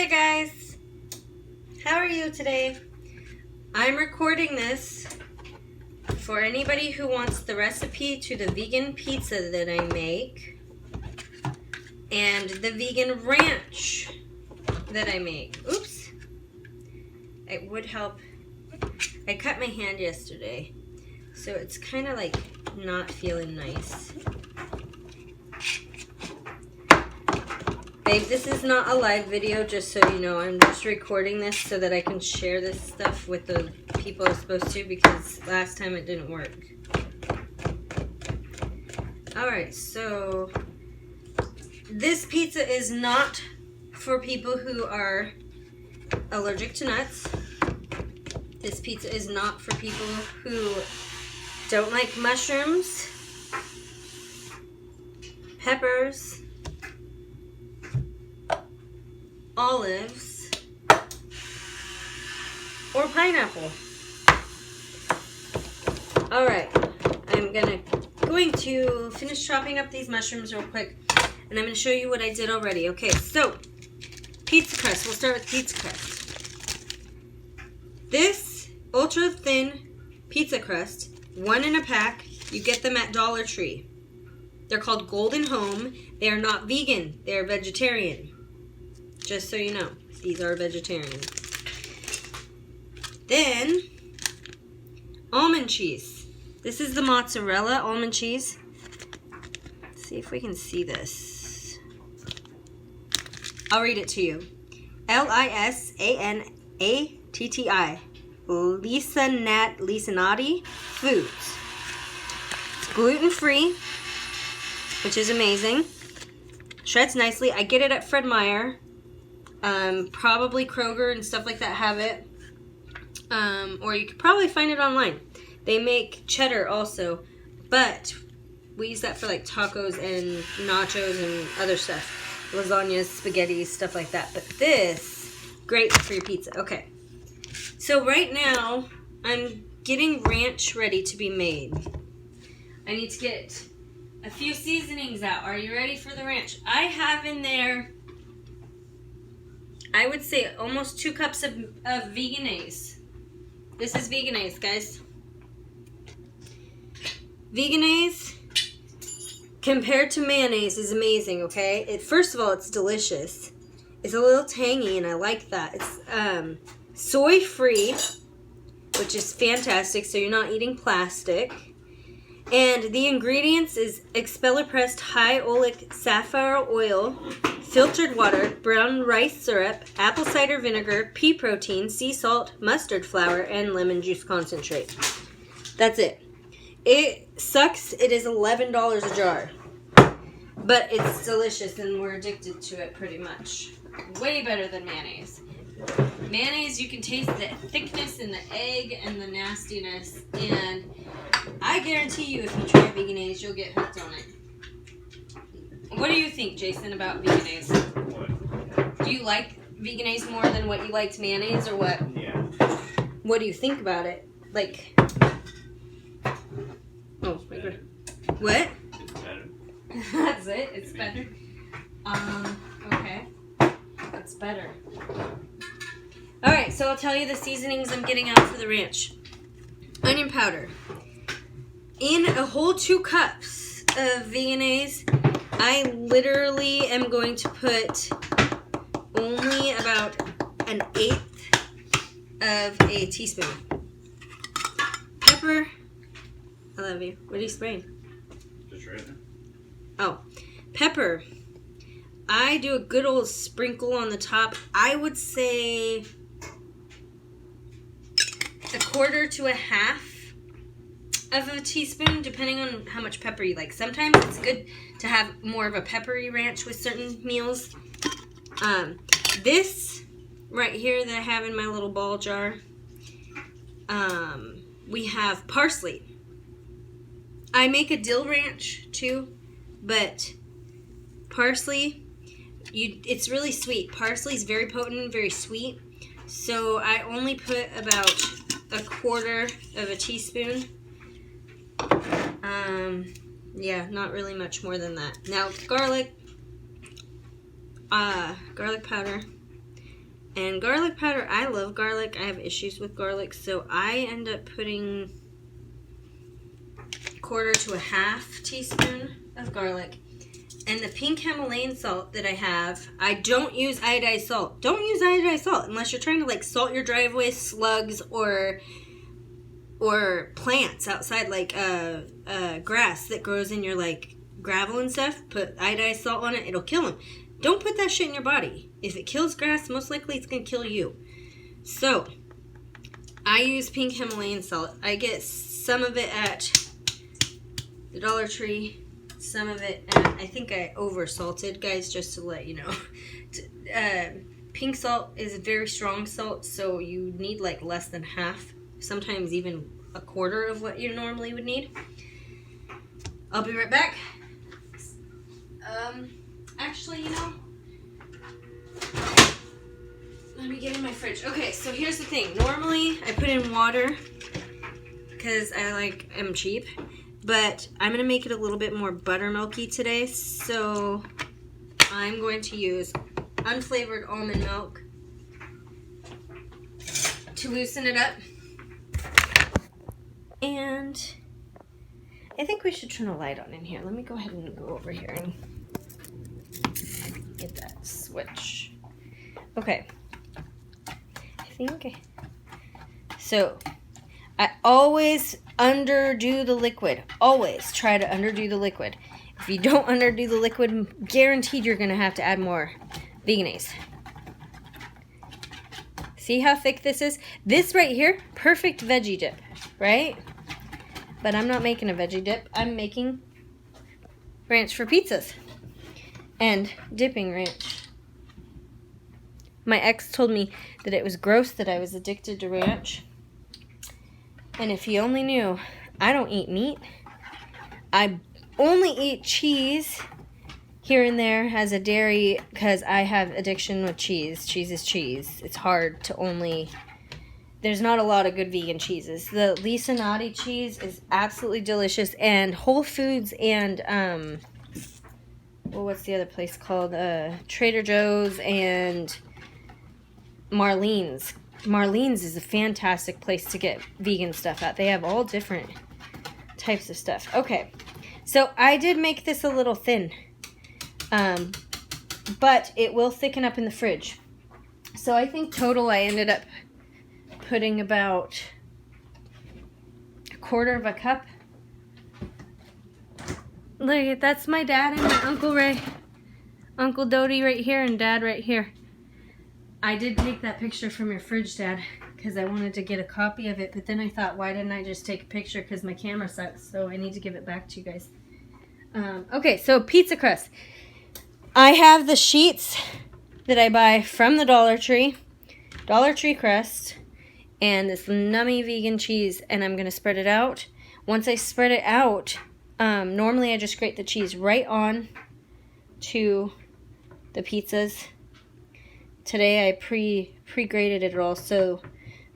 Hi there guys, how are you today? I'm recording this for anybody who wants the recipe to the vegan pizza that I make and the vegan ranch that I make. Oops, it would help. I cut my hand yesterday, so it's kind of like not feeling nice. Babe, this is not a live video, just so you know. I'm just recording this so that I can share this stuff with the people I'm supposed to, because last time it didn't work. Alright, so this pizza is not for people who are allergic to nuts. This pizza is not for people who don't like mushrooms, peppers, olives, or pineapple. Alright, I'm going to finish chopping up these mushrooms real quick, and I'm going to show you what I did already. Okay, so pizza crust. We'll start with pizza crust. This ultra thin pizza crust, 1 in a pack. You get them at Dollar Tree. They're called Golden Home. They are not vegan. They are vegetarian. Just so you know, these are vegetarian. Then, almond cheese. This is the mozzarella almond cheese. Let's see if we can see this. I'll read it to you. Lisanatti. Lisanatti Foods. It's gluten-free, which is amazing. Shreds nicely. I get it at Fred Meyer. Probably Kroger and stuff like that have it. Or you could probably find it online. They make cheddar also, but we use that for like tacos and nachos and other stuff. Lasagnas, spaghetti, stuff like that. But this, great for your pizza. Okay. So right now, I'm getting ranch ready to be made. I need to get a few seasonings out. Are you ready for the ranch? I have in there, I would say almost 2 cups of Vegenaise. This is Vegenaise, guys. Vegenaise compared to mayonnaise is amazing, okay? First of all, it's delicious. It's a little tangy, and I like that. It's soy-free, which is fantastic, so you're not eating plastic. And the ingredients is expeller-pressed high oleic sapphire oil, filtered water, brown rice syrup, apple cider vinegar, pea protein, sea salt, mustard flour, and lemon juice concentrate. That's it. It sucks. It is $11 a jar. But it's delicious, and we're addicted to it pretty much. Way better than mayonnaise. Mayonnaise, you can taste the thickness in the egg and the nastiness, and I guarantee you if you try Vegenaise, you'll get hooked on it. What do you think, Jason, about Vegenaise? What? Do you like Vegenaise more than what you liked mayonnaise, or what? Yeah. What do you think about it? Like, oh my god. What? It's better. That's it? It's better? Okay. It's better. Alright, so I'll tell you the seasonings I'm getting out for the ranch. Onion powder. In a whole 2 cups of Vegenaise, I literally am going to put only about 1/8 of a teaspoon. Pepper. I love you. What are you spraying? Just right now. Oh. Pepper. I do a good old sprinkle on the top. I would say 1/4 to 1/2 of a teaspoon, depending on how much pepper you like. Sometimes it's good to have more of a peppery ranch with certain meals. This right here that I have in my little ball jar, we have parsley. I make a dill ranch too, but parsley, it's really sweet. Parsley is very potent, very sweet. So I only put about 1/4 of a teaspoon. Yeah, not really much more than that. Now, garlic powder. And garlic powder, I love garlic. I have issues with garlic, so I end up putting 1/4 to 1/2 teaspoon of garlic. And the pink Himalayan salt that I have, I don't use iodized salt. Don't use iodized salt unless you're trying to like salt your driveway, slugs, or plants outside, like grass that grows in your like gravel and stuff. Put iodized salt on it, it'll kill them. Don't put that shit in your body. If it kills grass, most likely it's gonna kill you. So I use pink Himalayan salt. I get some of it at the Dollar Tree, some of it at, I think I over salted, guys, just to let you know. Pink salt is a very strong salt, so you need like less than half, sometimes even 1/4 of what you normally would need. I'll be right back. Actually, you know, let me get in my fridge. Okay, so here's the thing. Normally, I put in water because I'm cheap, but I'm gonna make it a little bit more buttermilky today. So I'm going to use unflavored almond milk to loosen it up. And I think we should turn a light on in here. Let me go ahead and go over here and get that switch. Okay. I think so. I always underdo the liquid. Always try to underdo the liquid. If you don't underdo the liquid, guaranteed you're gonna have to add more veganese. See how thick this is? This right here, perfect veggie dip, right? But I'm not making a veggie dip. I'm making ranch for pizzas. And dipping ranch. My ex told me that it was gross that I was addicted to ranch. And if you only knew, I don't eat meat. I only eat cheese here and there as a dairy because I have addiction with cheese. Cheese is cheese. It's hard to only... There's not a lot of good vegan cheeses. The Lisa Nati cheese is absolutely delicious. And Whole Foods and... well, what's the other place called? Trader Joe's and Marlene's. Marlene's is a fantastic place to get vegan stuff at. They have all different types of stuff. Okay, so I did make this a little thin, but it will thicken up in the fridge. So I think total I ended up putting about 1/4 cup. Look, that's my dad and my Uncle Ray. Uncle Dodie right here and Dad right here. I did take that picture from your fridge, Dad, because I wanted to get a copy of it, but then I thought, why didn't I just take a picture, because my camera sucks, so I need to give it back to you guys. Okay, so pizza crust. I have the sheets that I buy from the Dollar Tree crust, and this nummy vegan cheese, and I'm going to spread it out. Once I spread it out, normally I just grate the cheese right on to the pizzas. Today I pre-grated it all so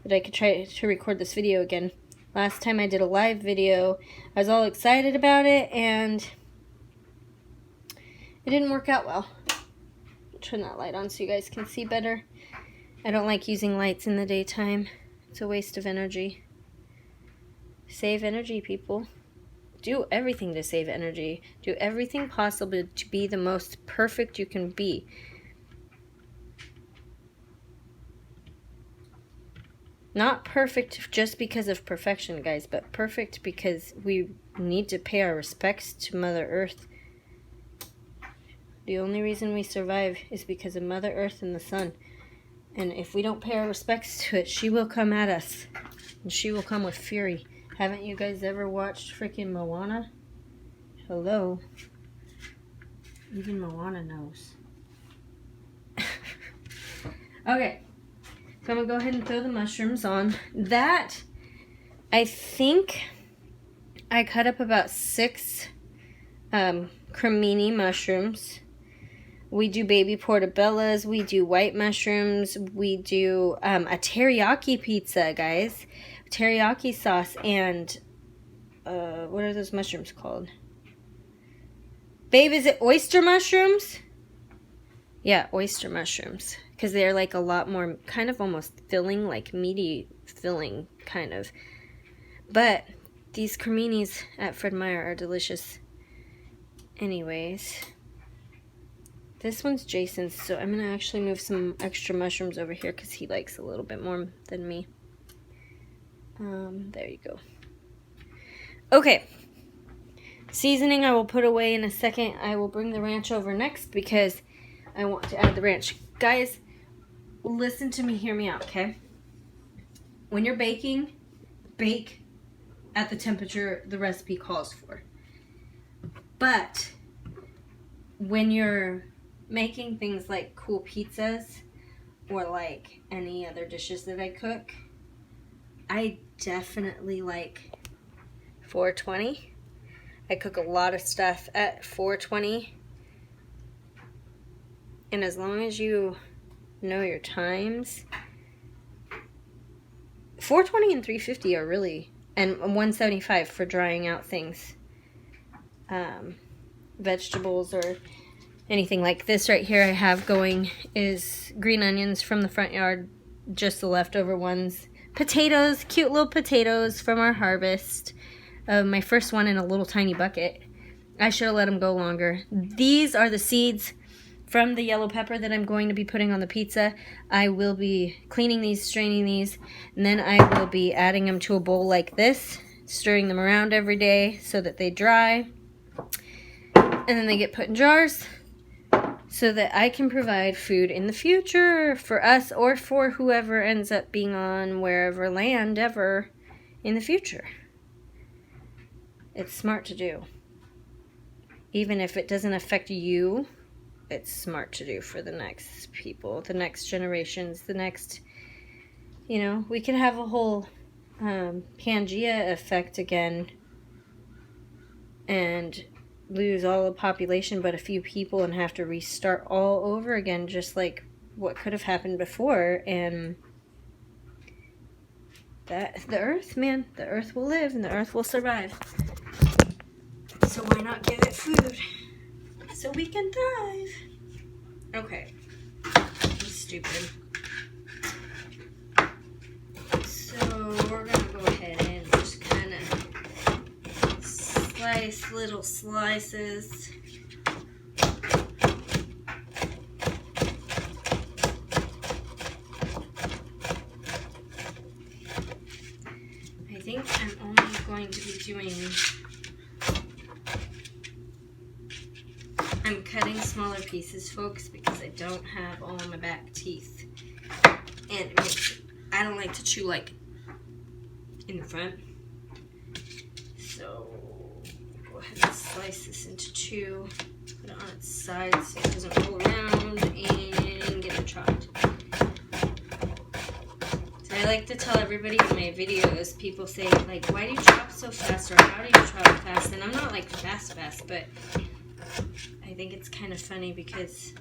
that I could try to record this video again. Last time I did a live video, I was all excited about it and it didn't work out well. I'll turn that light on so you guys can see better. I don't like using lights in the daytime. It's a waste of energy. Save energy, people. Do everything to save energy. Do everything possible to be the most perfect you can be. Not perfect just because of perfection, guys, but perfect because we need to pay our respects to Mother Earth. The only reason we survive is because of Mother Earth and the sun. And if we don't pay our respects to it, she will come at us. And she will come with fury. Haven't you guys ever watched freaking Moana? Hello. Even Moana knows. Okay. So I'm going to go ahead and throw the mushrooms on. That, I think I cut up about 6 cremini mushrooms. We do baby portobellas. We do white mushrooms. We do a teriyaki pizza, guys. Teriyaki sauce and, what are those mushrooms called? Babe, is it oyster mushrooms? Yeah, oyster mushrooms. Because they're like a lot more, kind of almost filling, like meaty filling, kind of. But these creminis at Fred Meyer are delicious. Anyways. This one's Jason's, so I'm going to actually move some extra mushrooms over here because he likes a little bit more than me. There you go. Okay. Seasoning I will put away in a second. I will bring the ranch over next because I want to add the ranch. Guys, listen to me, hear me out, okay? When you're baking, bake at the temperature the recipe calls for. But when you're making things like cool pizzas or like any other dishes that I cook, I definitely like 420. I cook a lot of stuff at 420. And as long as you know your times, 420 and 350 are really, and 175 for drying out things. Vegetables or anything like this right here I have going is green onions from the front yard, just the leftover ones. Potatoes, cute little potatoes from our harvest. My first one in a little tiny bucket. I should have let them go longer. These are the seeds from the yellow pepper that I'm going to be putting on the pizza. I will be cleaning these, straining these, and then I will be adding them to a bowl like this, stirring them around every day so that they dry. And then they get put in jars so that I can provide food in the future for us or for whoever ends up being on wherever land ever in the future. It's smart to do. Even if it doesn't affect you, it's smart to do for the next people, the next generations, the next, you know, we could have a whole Pangea effect again and lose all the population but a few people and have to restart all over again, just like what could have happened before. And that the earth, man, the earth will live and the earth will survive. So why not give it food so we can thrive? Okay, I'm stupid. So we're gonna go ahead and just kind of slice little slices. I think I'm only going to be doing, I'm cutting smaller pieces, folks, because I don't have all of my back teeth. And it makes, I don't like to chew like in the front. So go ahead and slice this into two, put it on its side so it doesn't roll around and get it chopped. So I like to tell everybody in my videos, people say like, why do you chop so fast, or how do you chop fast? And I'm not like fast, but I think it's kind of funny because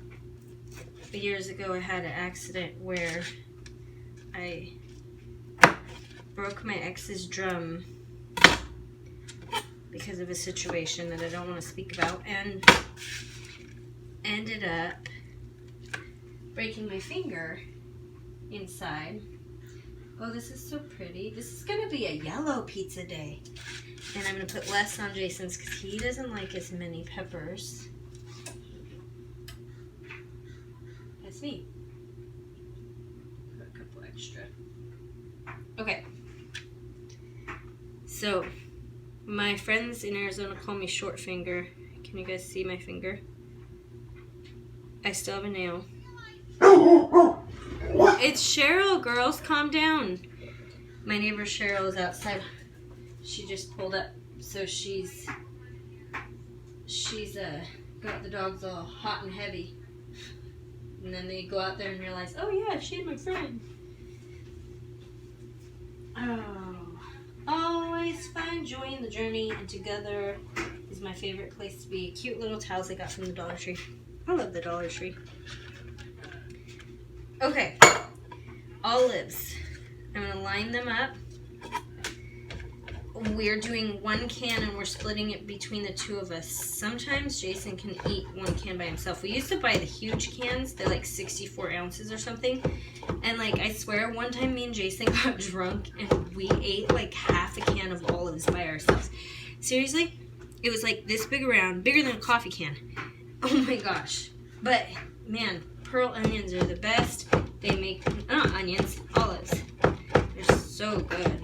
years ago I had an accident where I broke my ex's drum because of a situation that I don't want to speak about, and ended up breaking my finger inside. Oh, this is so pretty. This is going to be a yellow pizza day. And I'm going to put less on Jason's because he doesn't like as many peppers. That's me. Put a couple extra. Okay. So, my friends in Arizona call me short finger. Can you guys see my finger? I still have a nail. It's Cheryl, girls, calm down. My neighbor Cheryl is outside. She just pulled up, so she's got the dogs all hot and heavy. And then they go out there and realize, oh yeah, she's my friend. Oh, always find joy in the journey, and together is my favorite place to be. Cute little towels I got from the Dollar Tree. I love the Dollar Tree. Okay, olives. I'm going to line them up we're doing one can and we're splitting it between the two of us. Sometimes Jason can eat one can by himself. We used to buy the huge cans. They're like 64 ounces or something. And like, I swear, one time me and Jason got drunk and we ate like half a can of olives by ourselves. Seriously? It was like this big around, bigger than a coffee can. Oh my gosh. But man, pearl onions are the best. They make, not onions, olives. They're so good.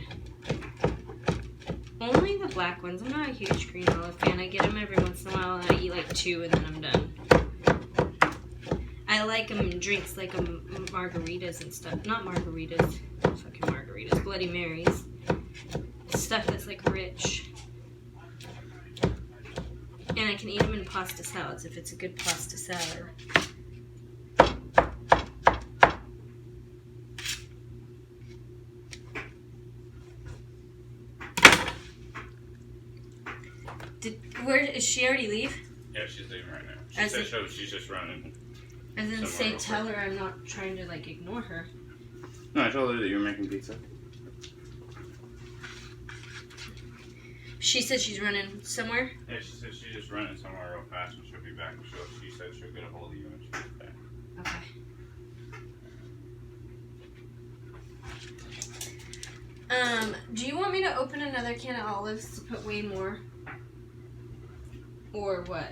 Only the black ones. I'm not a huge green olive fan. I get them every once in a while and I eat like 2 and then I'm done. I like them in drinks like margaritas and stuff. Not margaritas. Fucking margaritas. Bloody Marys. Stuff that's like rich. And I can eat them in pasta salads if it's a good pasta salad. Where is she already leave? Yeah, she's leaving right now. She said she's just running. And then say, tell her I'm not trying to like ignore her. No, I told her that you were making pizza. She said she's running somewhere? Yeah, she said she's just running somewhere real fast and she'll be back. She said she'll get a hold of you when she gets back. Okay. Do you want me to open another can of olives to put way more? Or what?